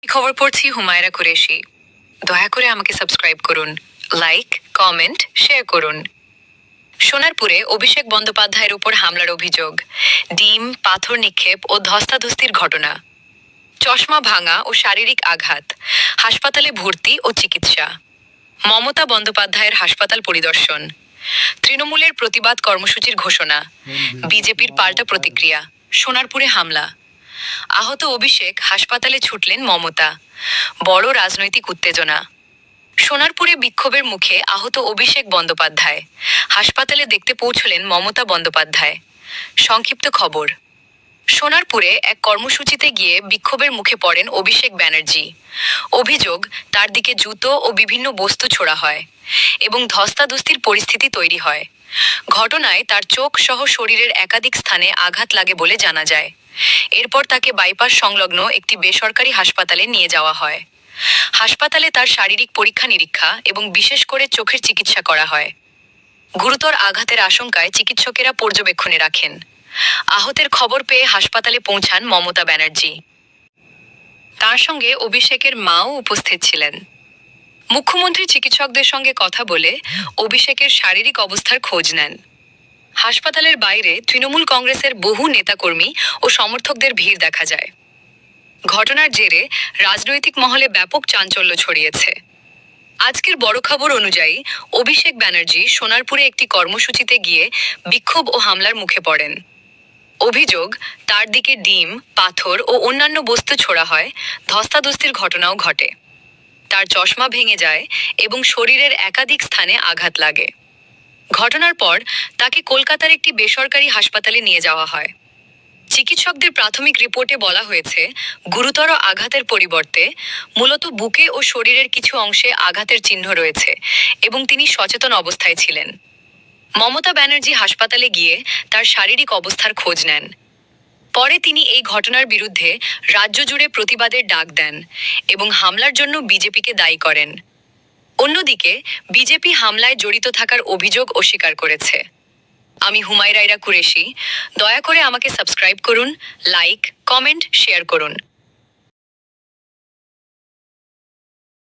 খবর পড়ছি হুমায়রা কুরেশি। দয়া করে আমাকে সাবস্ক্রাইব করুন, লাইক, কমেন্ট, শেয়ার করুন। সোনারপুরে অভিষেক বন্দ্যোপাধ্যায়ের উপর হামলার অভিযোগ, ডিম, পাথর নিক্ষেপ ও ধস্তাধস্তির ঘটনা, চশমা ভাঙা ও শারীরিক আঘাত, হাসপাতালে ভর্তি ও চিকিৎসা, মমতা বন্দ্যোপাধ্যায়ের হাসপাতাল পরিদর্শন, তৃণমূলের প্রতিবাদ কর্মসূচির ঘোষণা, বিজেপির পাল্টা প্রতিক্রিয়া, সোনারপুরে হামলা, আহত অভিষেক, হাসপাতালে ছুটলেন মমতা, বড় রাজনৈতিক উত্তেজনা। সোনারপুরে বিক্ষোভের মুখে আহত অভিষেক বন্দ্যোপাধ্যায়, হাসপাতালে দেখতে পৌঁছলেন মমতা বন্দ্যোপাধ্যায়। সংক্ষিপ্ত খবর। সোনারপুরে এক কর্মসূচিতে গিয়ে বিক্ষোভের মুখে পড়েন অভিষেক ব্যানার্জি। অভিযোগ, তার দিকে জুতো ও বিভিন্ন বস্তু ছোড়া হয় এবং ধস্তাধস্তির পরিস্থিতি তৈরি হয়। ঘটনায় তার চোখ সহ শরীরের একাধিক স্থানে আঘাত লাগে বলে জানা যায়। এরপর তাকে বাইপাস সংলগ্ন একটি বেসরকারি হাসপাতালে নিয়ে যাওয়া হয়। হাসপাতালে তার শারীরিক পরীক্ষা নিরীক্ষা এবং বিশেষ করে চোখের চিকিৎসা করা হয়। গুরুতর আঘাতের আশঙ্কায় চিকিৎসকেরা পর্যবেক্ষণে রাখেন। আহতের খবর পেয়ে হাসপাতালে পৌঁছান মমতা ব্যানার্জি। তার সঙ্গে অভিষেকের মাও উপস্থিত ছিলেন। মুখ্যমন্ত্রী চিকিৎসকদের সঙ্গে কথা বলে অভিষেকের শারীরিক অবস্থার খোঁজ নেন। হাসপাতালের বাইরে তৃণমূল কংগ্রেসের বহু নেতাকর্মী ও সমর্থকদের ভিড় দেখা যায়। ঘটনার জেরে রাজনৈতিক মহলে ব্যাপক চাঞ্চল্য ছড়িয়েছে। আজকের বড় খবর অনুযায়ী অভিষেক ব্যানার্জি সোনারপুরে একটি কর্মসূচিতে গিয়ে বিক্ষোভ ও হামলার মুখে পড়েন। অভিযোগ, তার দিকে ডিম, পাথর ও অন্যান্য বস্তু ছোড়া হয়, ধস্তাধস্তির ঘটনাও ঘটে। তার চশমা ভেঙে যায় এবং শরীরের একাধিক স্থানে আঘাত লাগে। ঘটনার পর তাকে কলকাতার একটি বেসরকারি হাসপাতালে নিয়ে যাওয়া হয়। চিকিৎসকদের প্রাথমিক রিপোর্টে বলা হয়েছে, গুরুতর আঘাতের পরিবর্তে মূলত বুকে ও শরীরের কিছু অংশে আঘাতের চিহ্ন রয়েছে এবং তিনি সচেতন অবস্থায় ছিলেন। মমতা ব্যানার্জি হাসপাতালে গিয়ে তার শারীরিক অবস্থার খোঁজ নেন। পরে তিনি এই ঘটনার বিরুদ্ধে রাজ্য জুড়ে প্রতিবাদের ডাক দেন এবং হামলার জন্য বিজেপিকে দায়ী করেন। অন্যদিকে বিজেপি হামলায় জড়িত থাকার অভিযোগ অস্বীকার করেছে। আমি হুমায়রা কুরেশি। দয়া করে আমাকে সাবস্ক্রাইব করুন, লাইক, কমেন্ট, শেয়ার করুন।